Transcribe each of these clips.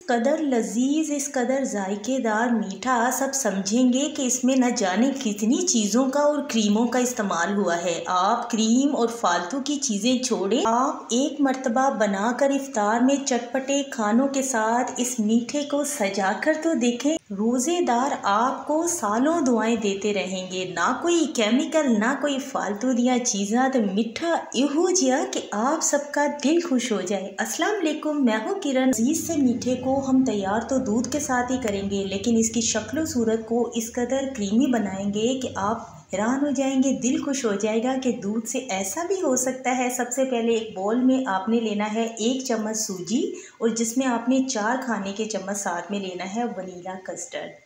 कदर लजीज, इस कदर जायकेदार मीठा, सब समझेंगे कि इसमें न जाने कितनी चीज़ों का और क्रीमों का इस्तेमाल हुआ है। आप क्रीम और फालतू की चीज़ें छोड़ें, आप एक मर्तबा बनाकर इफ्तार में चटपटे खानों के साथ इस मीठे को सजाकर तो देखें। रोज़ेदार आपको सालों दुआएं देते रहेंगे। ना कोई केमिकल, ना कोई फालतू दिया चीज़ा, तो मिठा इहो जिया कि आप सबका दिल खुश हो जाए। अस्सलाम वालेकुम, मैं हूँ किरण। अजीज से मीठे को हम तैयार तो दूध के साथ ही करेंगे, लेकिन इसकी शक्ल सूरत को इस कदर क्रीमी बनाएंगे कि आप हैरान हो जाएंगे, दिल खुश हो जाएगा कि दूध से ऐसा भी हो सकता है। सबसे पहले एक बोल में आपने लेना है 1 चम्मच सूजी, और जिसमें आपने 4 खाने के चम्मच साथ में लेना है वनीला कस्टर्ड।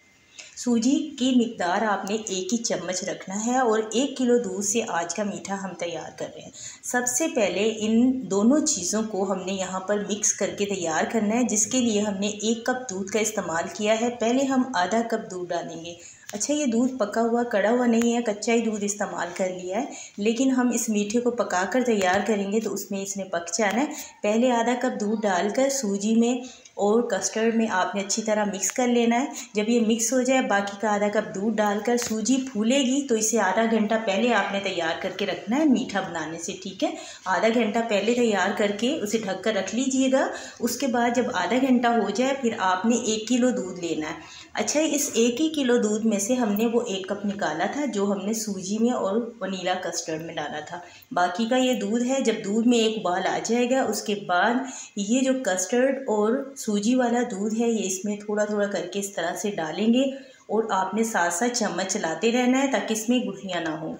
सूजी की मिकदार आपने 1 ही चम्मच रखना है, और 1 किलो दूध से आज का मीठा हम तैयार कर रहे हैं। सबसे पहले इन दोनों चीज़ों को हमने यहाँ पर मिक्स करके तैयार करना है, जिसके लिए हमने 1 कप दूध का इस्तेमाल किया है। पहले हम आधा कप दूध डालेंगे। अच्छा, ये दूध पका हुआ कड़ा हुआ नहीं है, कच्चा ही दूध इस्तेमाल कर लिया है, लेकिन हम इस मीठे को पका कर तैयार करेंगे तो उसमें इसने पक जाना है। पहले आधा कप दूध डालकर सूजी में और कस्टर्ड में आपने अच्छी तरह मिक्स कर लेना है। जब ये मिक्स हो जाए, बाकी का आधा कप दूध डालकर सूजी फूलेगी तो इसे आधा घंटा पहले आपने तैयार करके रखना है मीठा बनाने से, ठीक है। आधा घंटा पहले तैयार करके उसे ढक कर रख लीजिएगा। उसके बाद जब आधा घंटा हो जाए, फिर आपने 1 किलो दूध लेना है। अच्छा, इस 1 ही किलो दूध में से हमने वो 1 कप निकाला था जो हमने सूजी में और वनीला कस्टर्ड में डाला था। बाकी का ये दूध है। जब दूध में एक उबाल आ जाएगा, उसके बाद ये जो कस्टर्ड और सूजी वाला दूध है, ये इसमें थोड़ा थोड़ा करके इस तरह से डालेंगे, और आपने साथ साथ चम्मच चलाते रहना है ताकि इसमें गुठलियाँ ना हो।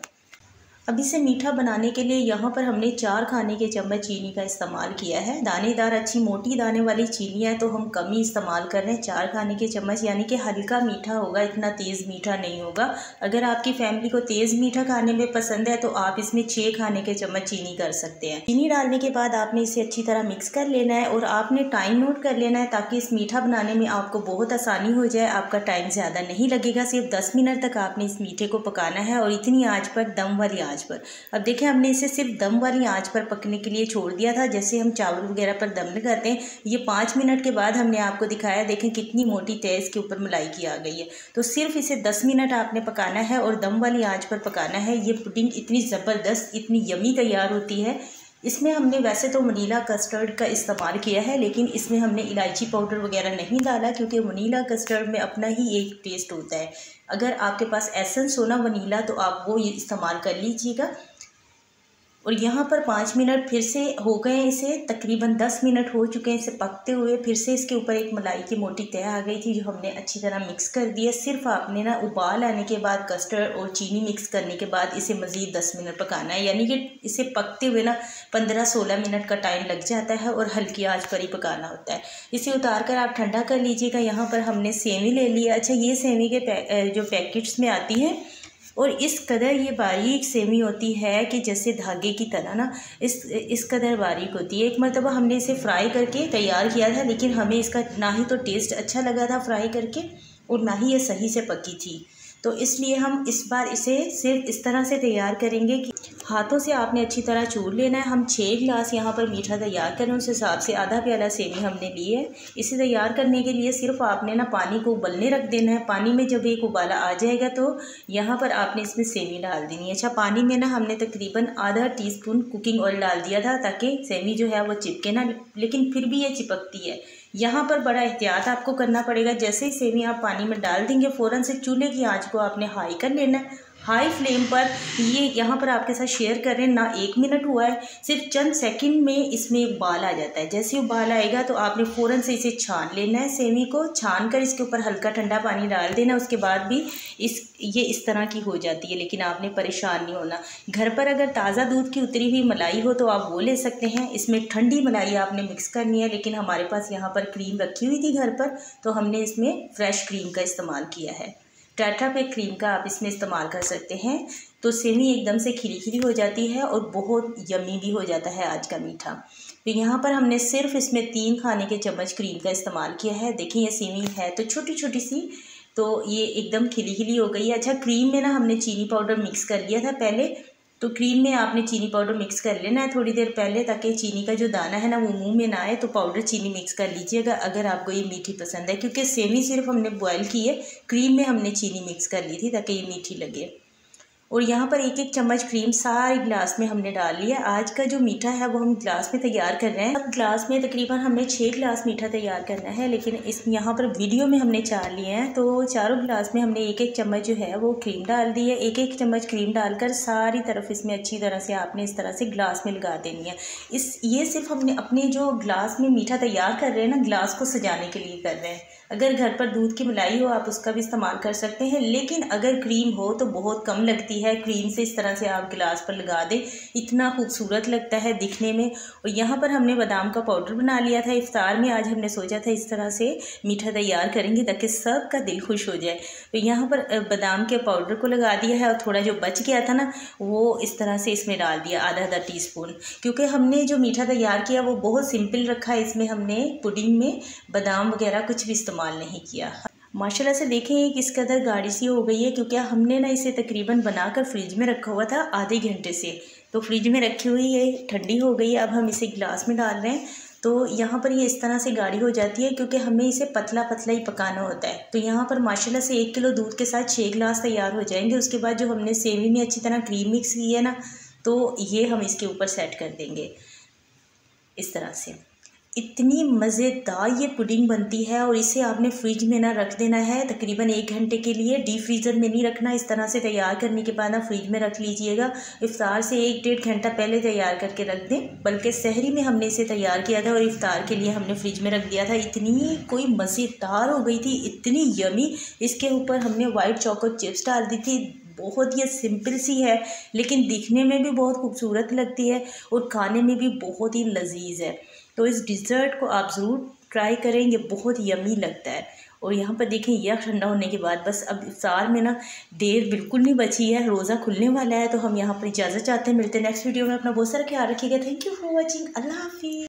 अब इसे मीठा बनाने के लिए यहाँ पर हमने 4 खाने के चम्मच चीनी का इस्तेमाल किया है। दानेदार अच्छी मोटी दाने वाली चीनी है तो हम कम ही इस्तेमाल कर रहे हैं, 4 खाने के चम्मच, यानी कि हल्का मीठा होगा, इतना तेज़ मीठा नहीं होगा। अगर आपकी फैमिली को तेज़ मीठा खाने में पसंद है तो आप इसमें 6 खाने के चम्मच चीनी कर सकते हैं। चीनी डालने के बाद आपने इसे अच्छी तरह मिक्स कर लेना है, और आपने टाइम नोट कर लेना है ताकि इस मीठा बनाने में आपको बहुत आसानी हो जाए। आपका टाइम ज़्यादा नहीं लगेगा, सिर्फ 10 मिनट तक आपने इस मीठे को पकाना है, और इतनी आँच पर, दम वाली आँच पर। अब देखिए, हमने इसे सिर्फ दम वाली आंच पर पकने के लिए छोड़ दिया था, जैसे हम चावल वगैरह पर दम लगाते हैं। ये 5 मिनट के बाद हमने आपको दिखाया, देखें कितनी मोटी तय इसके ऊपर मलाई की आ गई है। तो सिर्फ इसे 10 मिनट आपने पकाना है और दम वाली आंच पर पकाना है। ये पुडिंग इतनी ज़बरदस्त, इतनी यमी तैयार होती है। इसमें हमने वैसे तो वनीला कस्टर्ड का इस्तेमाल किया है, लेकिन इसमें हमने इलायची पाउडर वगैरह नहीं डाला, क्योंकि वनीला कस्टर्ड में अपना ही एक टेस्ट होता है। अगर आपके पास एसेंस हो ना वनीला, तो आप वो इस्तेमाल कर लीजिएगा। और यहाँ पर 5 मिनट फिर से हो गए, इसे तकरीबन 10 मिनट हो चुके हैं इसे पकते हुए। फिर से इसके ऊपर एक मलाई की मोटी तय आ गई थी, जो हमने अच्छी तरह मिक्स कर दिया। सिर्फ आपने ना उबाल आने के बाद कस्टर्ड और चीनी मिक्स करने के बाद इसे मज़ीद 10 मिनट पकाना है, यानी कि इसे पकते हुए ना 15-16 मिनट का टाइम लग जाता है, और हल्की आंच पर ही पकाना होता है। इसे उतार कर आप ठंडा कर लीजिएगा। यहाँ पर हमने सेवी ले लिया। अच्छा, ये सेवी के जो पैकेट्स में आती हैं, और इस कदर ये बारीक सेवी होती है कि जैसे धागे की तरह ना, इस कदर बारीक होती है। एक मरतबा हमने इसे फ्राई करके तैयार किया था, लेकिन हमें इसका ना ही तो टेस्ट अच्छा लगा था फ्राई करके, और ना ही ये सही से पकी थी। तो इसलिए हम इस बार इसे सिर्फ इस तरह से तैयार करेंगे कि हाथों से आपने अच्छी तरह चूर लेना है। हम 6 गिलास यहाँ पर मीठा तैयार करें, उस हिसाब से आधा प्याला सेवी हमने ली है। इसे तैयार करने के लिए सिर्फ आपने ना पानी को उबलने रख देना है। पानी में जब एक उबाला आ जाएगा तो यहाँ पर आपने इसमें सेवी डाल देनी है। अच्छा, पानी में ना हमने तकरीबन आधा टीस्पून कुकिंग ऑयल डाल दिया था, ताकि सेवी जो है वो चिपके ना, लेकिन फिर भी ये चिपकती है। यहाँ पर बड़ा एहतियात आपको करना पड़ेगा। जैसे ही सेवी आप पानी में डाल देंगे, फ़ौरन से चूल्हे की आंच को आपने हाई कर लेना है, हाई फ्लेम पर। ये यहाँ पर आपके साथ शेयर कर रहे हैं, ना 1 मिनट हुआ है, सिर्फ चंद सेकंड में इसमें उबाल आ जाता है। जैसे उबाल आएगा तो आपने फ़ौरन से इसे छान लेना है। सेवी को छान कर इसके ऊपर हल्का ठंडा पानी डाल देना। उसके बाद भी ये इस तरह की हो जाती है, लेकिन आपने परेशान नहीं होना। घर पर अगर ताज़ा दूध की उतरी हुई मलाई हो तो आप वो ले सकते हैं। इसमें ठंडी मलाई आपने मिक्स करनी है, लेकिन हमारे पास यहाँ पर क्रीम रखी हुई थी घर पर, तो हमने इसमें फ्रेश क्रीम का इस्तेमाल किया है। टाटा पे क्रीम का आप इसमें इस्तेमाल कर सकते हैं, तो सेवी एकदम से खिली खिली हो जाती है और बहुत यमी भी हो जाता है आज का मीठा। तो यहाँ पर हमने सिर्फ इसमें 3 खाने के चम्मच क्रीम का इस्तेमाल किया है। देखिए, ये सेवी है तो छोटी छोटी सी, तो ये एकदम खिली खिली हो गई है। अच्छा, क्रीम में ना हमने चीनी पाउडर मिक्स कर लिया था पहले, तो क्रीम में आपने चीनी पाउडर मिक्स कर लेना है थोड़ी देर पहले, ताकि चीनी का जो दाना है ना वो मुंह में ना आए। तो पाउडर चीनी मिक्स कर लीजिएगा अगर आपको ये मीठी पसंद है, क्योंकि सेमी सिर्फ हमने बॉयल की है, क्रीम में हमने चीनी मिक्स कर ली थी ताकि ये मीठी लगे। और यहाँ पर एक एक चम्मच क्रीम सारे ग्लास में हमने डाल लिया। आज का जो मीठा है वो हम ग्लास में तैयार कर रहे हैं। अब ग्लास में तकरीबन हमने 6 ग्लास मीठा तैयार करना है, लेकिन इस यहाँ पर वीडियो में हमने 4 लिए हैं। तो चारों ग्लास में हमने एक एक चम्मच जो है वो क्रीम डाल दी है। एक एक चम्मच क्रीम डालकर सारी तरफ इसमें अच्छी तरह से आपने इस तरह से ग्लास में लगा देनी है। ये सिर्फ हमने अपने जो ग्लास में मीठा तैयार कर रहे हैं ना, ग्लास को सजाने के लिए कर रहे हैं। अगर घर पर दूध की मलाई हो आप उसका भी इस्तेमाल कर सकते हैं, लेकिन अगर क्रीम हो तो बहुत कम लगती है। क्रीम से इस तरह से आप गिलास पर लगा दें, इतना खूबसूरत लगता है दिखने में। और यहाँ पर हमने बादाम का पाउडर बना लिया था इफ्तार में। आज हमने सोचा था इस तरह से मीठा तैयार करेंगे ताकि सबका दिल खुश हो जाए। तो यहाँ पर बादाम के पाउडर को लगा दिया है, और थोड़ा जो बच गया था ना वो इस तरह से इसमें डाल दिया, आधा टीस्पून। क्योंकि हमने जो मीठा तैयार किया वो बहुत सिंपल रखा है, इसमें हमने पुडिंग में बादाम वगैरह कुछ भी इस्तेमाल नहीं किया। माशाल्लाह से देखें ये किस कदर गाढ़ी सी हो गई है, क्योंकि हमने ना इसे तकरीबन बनाकर फ्रिज में रखा हुआ था आधे घंटे से। तो फ्रिज में रखी हुई है, ठंडी हो गई है। अब हम इसे गिलास में डाल रहे हैं। तो यहाँ पर ये इस तरह से गाढ़ी हो जाती है, क्योंकि हमें इसे पतला पतला ही पकाना होता है। तो यहाँ पर माशाल्लाह से 1 किलो दूध के साथ 6 गिलास तैयार हो जाएंगे। उसके बाद जो हमने सेवी में अच्छी तरह क्रीम मिक्स की है ना, तो ये हम इसके ऊपर सेट कर देंगे इस तरह से। इतनी मज़ेदार ये पुडिंग बनती है, और इसे आपने फ्रिज में ना रख देना है तकरीबन 1 घंटे के लिए। डीप फ्रीज़र में नहीं रखना। इस तरह से तैयार करने के बाद ना फ्रिज में रख लीजिएगा। इफ्तार से 1-1.5 घंटा पहले तैयार करके रख दें। बल्कि सहरी में हमने इसे तैयार किया था और इफ्तार के लिए हमने फ्रिज में रख दिया था। इतनी कोई मज़ेदार हो गई थी, इतनी यमी। इसके ऊपर हमने वाइट चॉकलेट चिप्स डाल दी थी। बहुत ही सिंपल सी है, लेकिन दिखने में भी बहुत खूबसूरत लगती है और खाने में भी बहुत ही लजीज है। तो इस डिज़र्ट को आप ज़रूर ट्राई करें, ये बहुत यमी लगता है। और यहाँ पर देखें यह ठंडा होने के बाद बस अब इफ्तार में ना देर बिल्कुल नहीं बची है, रोज़ा खुलने वाला है। तो हम यहाँ पर इजाज़त चाहते हैं, मिलते हैं नेक्स्ट वीडियो में। अपना बहुत सारा ख्याल रखिएगा। Thank you for watching. अल्लाह हाफिज़।